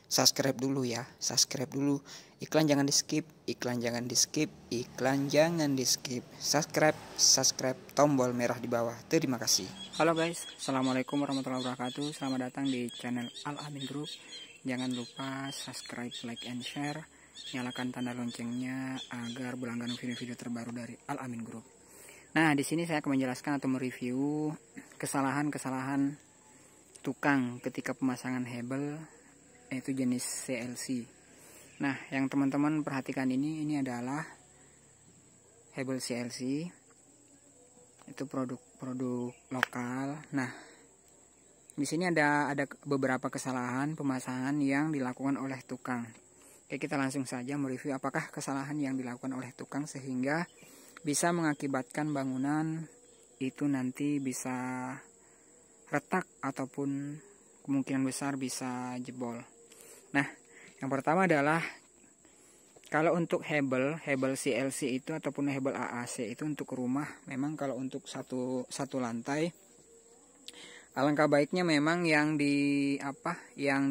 subscribe dulu ya, subscribe dulu. Iklan jangan di skip, iklan jangan di skip, iklan jangan di skip. Subscribe tombol merah di bawah. Terima kasih. Halo guys, assalamualaikum warahmatullahi wabarakatuh. Selamat datang di channel Al Amin Group. Jangan lupa subscribe, like, and share. Nyalakan tanda loncengnya agar berlangganan video-video terbaru dari Al Amin Group. Nah, di sini saya akan menjelaskan atau mereview kesalahan-kesalahan tukang ketika pemasangan hebel, yaitu jenis CLC. Nah, yang teman-teman perhatikan ini adalah hebel CLC. Itu produk lokal. Nah, di sini ada beberapa kesalahan pemasangan yang dilakukan oleh tukang. Oke, kita langsung saja mereview apakah kesalahan yang dilakukan oleh tukang sehingga bisa mengakibatkan bangunan itu nanti bisa retak ataupun kemungkinan besar bisa jebol. Nah, yang pertama adalah kalau untuk hebel CLC itu ataupun hebel AAC itu untuk rumah, memang kalau untuk satu lantai, alangkah baiknya memang yang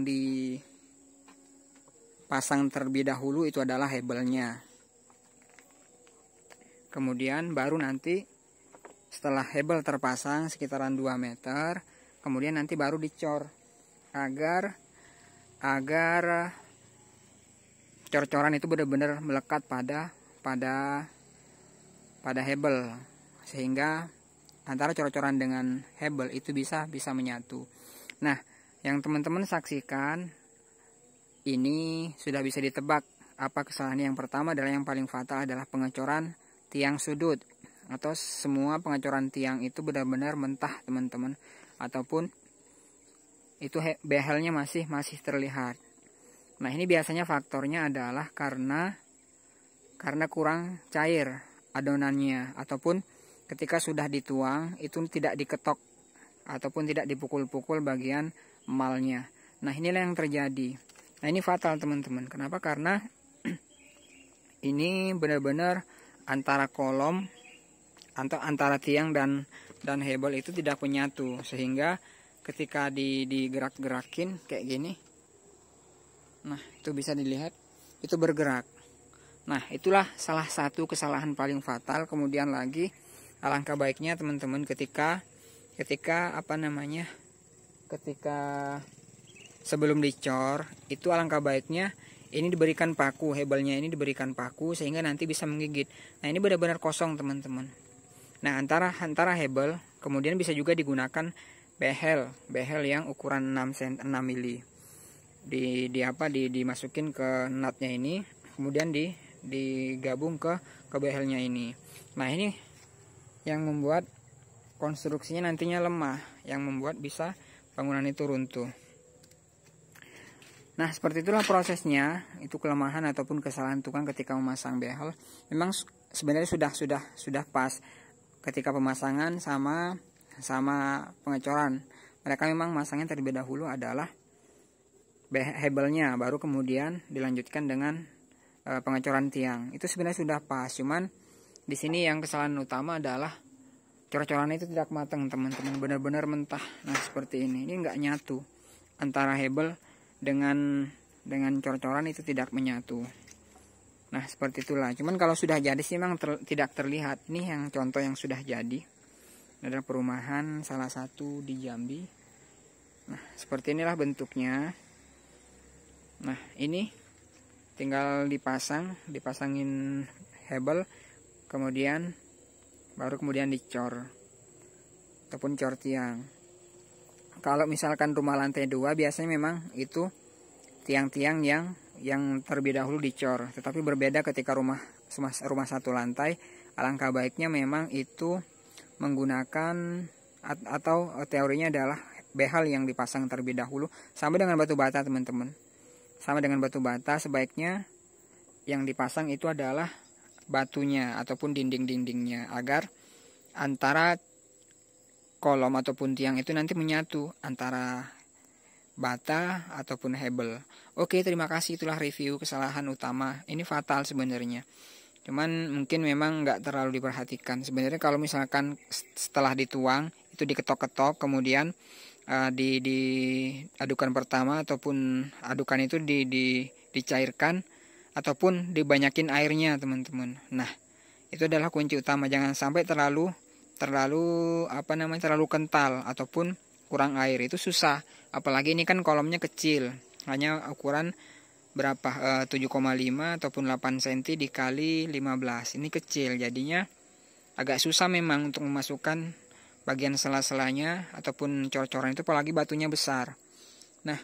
dipasang terlebih dahulu itu adalah hebelnya. Kemudian baru nanti setelah hebel terpasang sekitaran 2 meter, kemudian nanti baru dicor agar cor-coran itu benar-benar melekat pada hebel, sehingga antara cor-coran dengan hebel itu bisa menyatu. Nah, yang teman-teman saksikan ini sudah bisa ditebak apa kesalahan. Yang pertama adalah yang paling fatal adalah pengecoran tiang sudut, atau semua pengecoran tiang itu benar-benar mentah teman-teman, ataupun itu behelnya masih terlihat. Nah, ini biasanya faktornya adalah karena kurang cair adonannya, ataupun ketika sudah dituang itu tidak diketok ataupun tidak dipukul-pukul bagian emalnya. Nah, inilah yang terjadi. Nah, ini fatal teman-teman. Kenapa? Karena ini benar-benar antara kolom atau antara tiang dan hebel itu tidak menyatu, sehingga ketika digerak-gerakin kayak gini, nah itu bisa dilihat itu bergerak. Nah, itulah salah satu kesalahan paling fatal. Kemudian lagi, alangkah baiknya teman-teman ketika sebelum dicor itu alangkah baiknya ini diberikan paku, hebelnya ini diberikan paku sehingga nanti bisa menggigit. Nah, ini benar-benar kosong teman-teman. Nah, antara hebel, kemudian bisa juga digunakan behel yang ukuran 6 mili. Dimasukin ke nutnya ini, kemudian digabung ke behelnya ini. Nah, ini yang membuat konstruksinya nantinya lemah, yang membuat bisa bangunan itu runtuh. Nah, seperti itulah prosesnya. Itu kelemahan ataupun kesalahan tukang ketika memasang behel. Memang sebenarnya sudah pas ketika pemasangan sama pengecoran. Mereka memang masangnya terlebih dahulu adalah hebelnya, baru kemudian dilanjutkan dengan pengecoran tiang. Itu sebenarnya sudah pas. Cuman di sini yang kesalahan utama adalah cor-corannya itu tidak matang teman-teman, benar-benar mentah. Nah, seperti ini nggak nyatu antara hebel dengan cor-coran, itu tidak menyatu. Nah, seperti itulah. Cuman kalau sudah jadi sih memang tidak terlihat. Ini yang contoh yang sudah jadi. Ini adalah perumahan salah satu di Jambi. Nah, seperti inilah bentuknya. Nah, ini tinggal dipasangin hebel, kemudian baru dicor ataupun cor tiang. Kalau misalkan rumah lantai 2 biasanya memang itu tiang-tiang yang terlebih dahulu dicor. Tetapi berbeda ketika rumah satu lantai, alangkah baiknya memang itu menggunakan atau teorinya adalah behel yang dipasang terlebih dahulu. Sama dengan batu bata teman-teman. Sama dengan batu bata, sebaiknya yang dipasang itu adalah batunya ataupun dinding-dindingnya, agar antara kolom ataupun tiang itu nanti menyatu antara bata ataupun hebel. Oke, terima kasih. Itulah review kesalahan utama. Ini fatal sebenarnya. Cuman mungkin memang nggak terlalu diperhatikan. Sebenarnya kalau misalkan setelah dituang itu diketok-ketok, kemudian di adukan pertama ataupun adukan itu dicairkan ataupun dibanyakin airnya teman-teman. Nah, itu adalah kunci utama, jangan sampai terlalu kental ataupun kurang air, itu susah. Apalagi ini kan kolomnya kecil, hanya ukuran berapa 7,5 ataupun 8 cm dikali 15. Ini kecil, jadinya agak susah memang untuk memasukkan bagian sela-selanya ataupun cor-coran itu, apalagi batunya besar. Nah,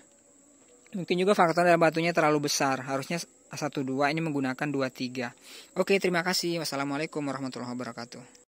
mungkin juga faktor adalah batunya terlalu besar, harusnya 1,2, ini menggunakan 2,3. Oke, terima kasih. Wassalamualaikum warahmatullahi wabarakatuh.